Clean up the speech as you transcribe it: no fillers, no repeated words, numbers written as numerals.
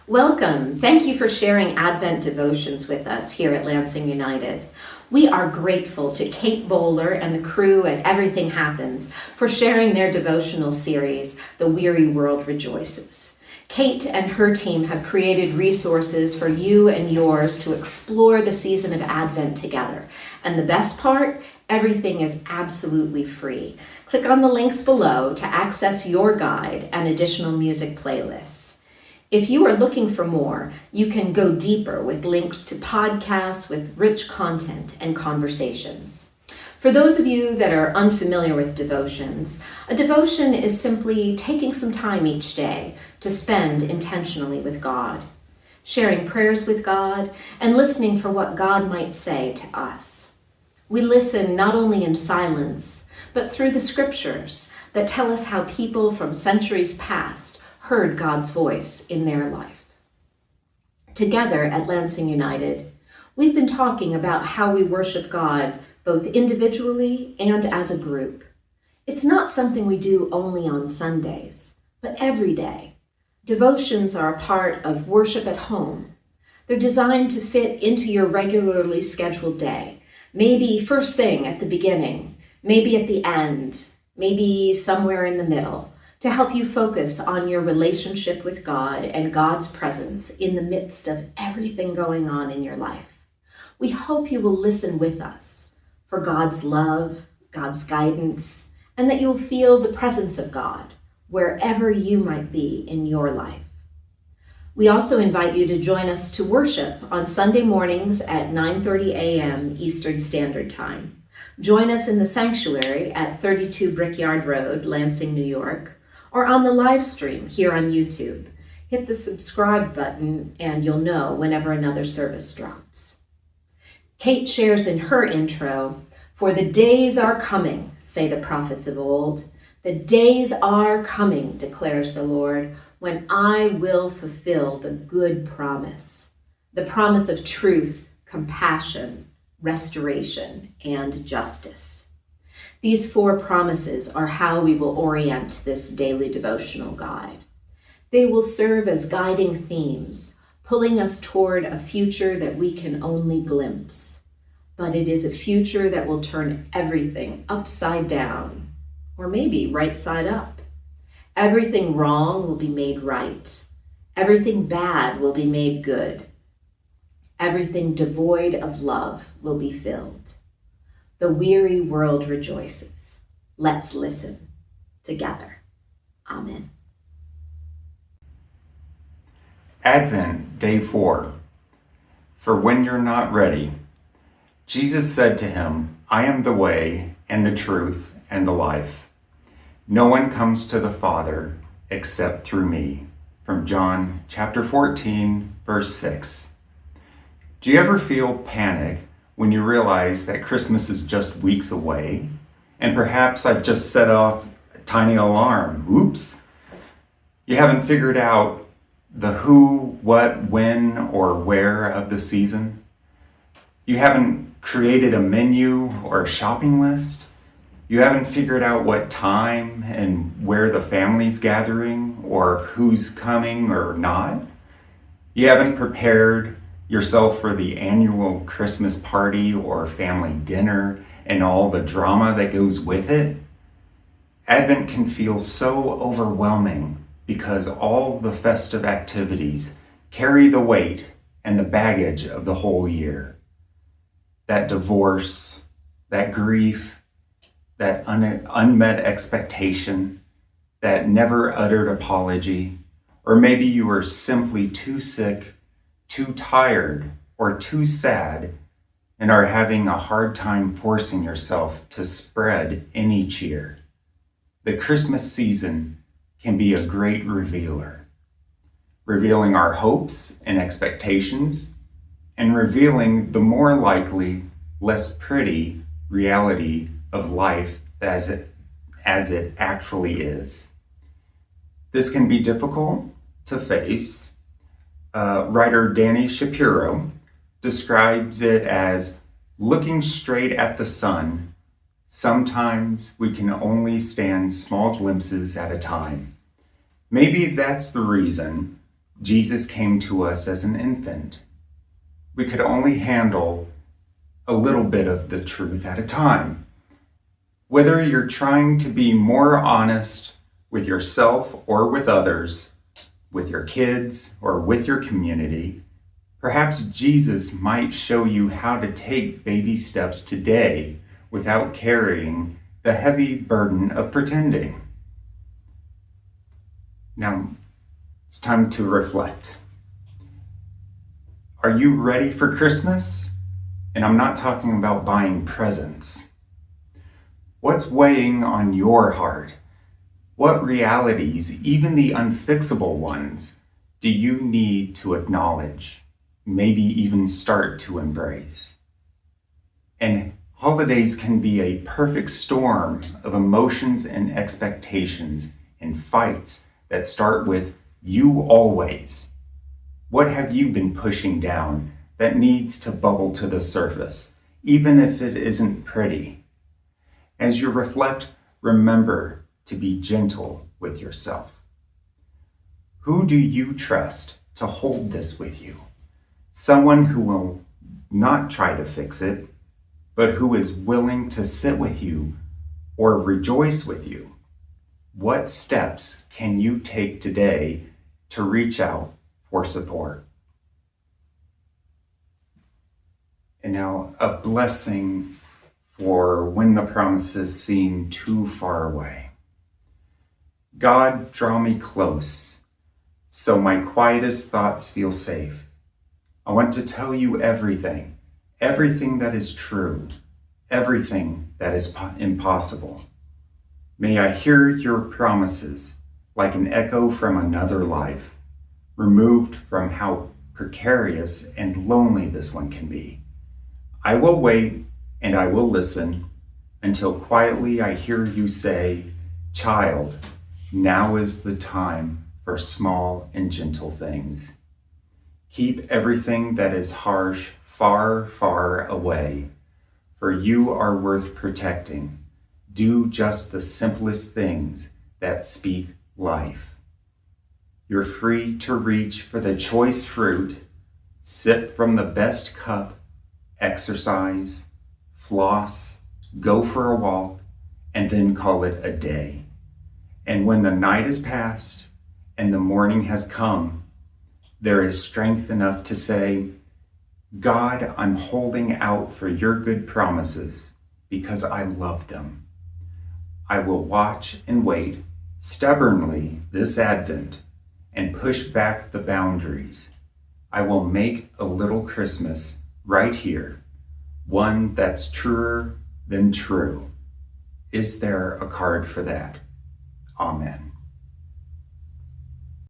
Welcome. Thank you for sharing Advent devotions with us here at Lansing United. We are grateful to Kate Bowler and the crew at Everything Happens for sharing their devotional series, The Weary World Rejoices. Kate and her team have created resources for you and yours to explore the season of Advent together. And the best part, everything is absolutely free. Click on the links below to access your guide and additional music playlists. If you are looking for more, you can go deeper with links to podcasts with rich content and conversations. For those of you that are unfamiliar with devotions, a devotion is simply taking some time each day to spend intentionally with God, sharing prayers with God, and listening for what God might say to us. We listen not only in silence, but through the scriptures that tell us how people from centuries past heard God's voice in their life. Together at Lansing United, we've been talking about how we worship God both individually and as a group. It's not something we do only on Sundays, but every day. Devotions are a part of worship at home. They're designed to fit into your regularly scheduled day, maybe first thing at the beginning, maybe at the end, maybe somewhere in the middle, to help you focus on your relationship with God and God's presence in the midst of everything going on in your life. We hope you will listen with us for God's love, God's guidance, and that you'll feel the presence of God wherever you might be in your life. We also invite you to join us to worship on Sunday mornings at 9:30 a.m. Eastern Standard Time. Join us in the sanctuary at 32 Brickyard Road, Lansing, New York, or on the live stream here on YouTube. Hit the subscribe button and you'll know whenever another service drops. Kate shares in her intro, "For the days are coming, say the prophets of old. The days are coming, declares the Lord, when I will fulfill the good promise, the promise of truth, compassion, restoration, and justice." These 4 promises are how we will orient this daily devotional guide. They will serve as guiding themes, pulling us toward a future that we can only glimpse. But it is a future that will turn everything upside down, or maybe right side up. Everything wrong will be made right. Everything bad will be made good. Everything devoid of love will be filled. The weary world rejoices. Let's listen together. Amen. Advent, Day 4. For when you're not ready, Jesus said to him, "I am the way and the truth and the life. No one comes to the Father except through me." From John chapter 14, verse 6. Do you ever feel panic when you realize that Christmas is just weeks away? And perhaps I've just set off a tiny alarm. Oops. You haven't figured out the who, what, when, or where of the season. You haven't created a menu or a shopping list. You haven't figured out what time and where the family's gathering or who's coming or not. You haven't prepared yourself for the annual Christmas party or family dinner and all the drama that goes with it. Advent can feel so overwhelming because all the festive activities carry the weight and the baggage of the whole year. That divorce, that grief, that unmet expectation, that never uttered apology, or maybe you are simply too sick, too tired, or too sad, and are having a hard time forcing yourself to spread any cheer. The Christmas season can be a great revealer, revealing our hopes and expectations, and revealing the more likely, less pretty reality of life as it actually is. This can be difficult to face. Writer Danny Shapiro describes it as looking straight at the sun. Sometimes we can only stand small glimpses at a time. Maybe that's the reason Jesus came to us as an infant. We could only handle a little bit of the truth at a time. Whether you're trying to be more honest with yourself or with others, with your kids or with your community, perhaps Jesus might show you how to take baby steps today without carrying the heavy burden of pretending. Now, it's time to reflect. Are you ready for Christmas? And I'm not talking about buying presents. What's weighing on your heart? What realities, even the unfixable ones, do you need to acknowledge, maybe even start to embrace? And holidays can be a perfect storm of emotions and expectations and fights that start with "you always." What have you been pushing down that needs to bubble to the surface, even if it isn't pretty? As you reflect, remember to be gentle with yourself. Who do you trust to hold this with you? Someone who will not try to fix it, but who is willing to sit with you or rejoice with you. What steps can you take today to reach out for support? And now, a blessing for when the promises seem too far away. God, draw me close, so my quietest thoughts feel safe. I want to tell you everything that is true, everything that is impossible. May I hear your promises like an echo from another life, removed from how precarious and lonely this one can be. I will wait and I will listen until quietly I hear you say, "Child, now is the time for small and gentle things." Keep everything that is harsh far, far away, for you are worth protecting. Do just the simplest things that speak life. You're free to reach for the choice fruit, sip from the best cup, exercise, floss, go for a walk, and then call it a day. And when the night is past and the morning has come, there is strength enough to say, "God, I'm holding out for your good promises because I love them." I will watch and wait stubbornly this Advent and push back the boundaries. I will make a little Christmas right here, one that's truer than true. Is there a card for that? Amen.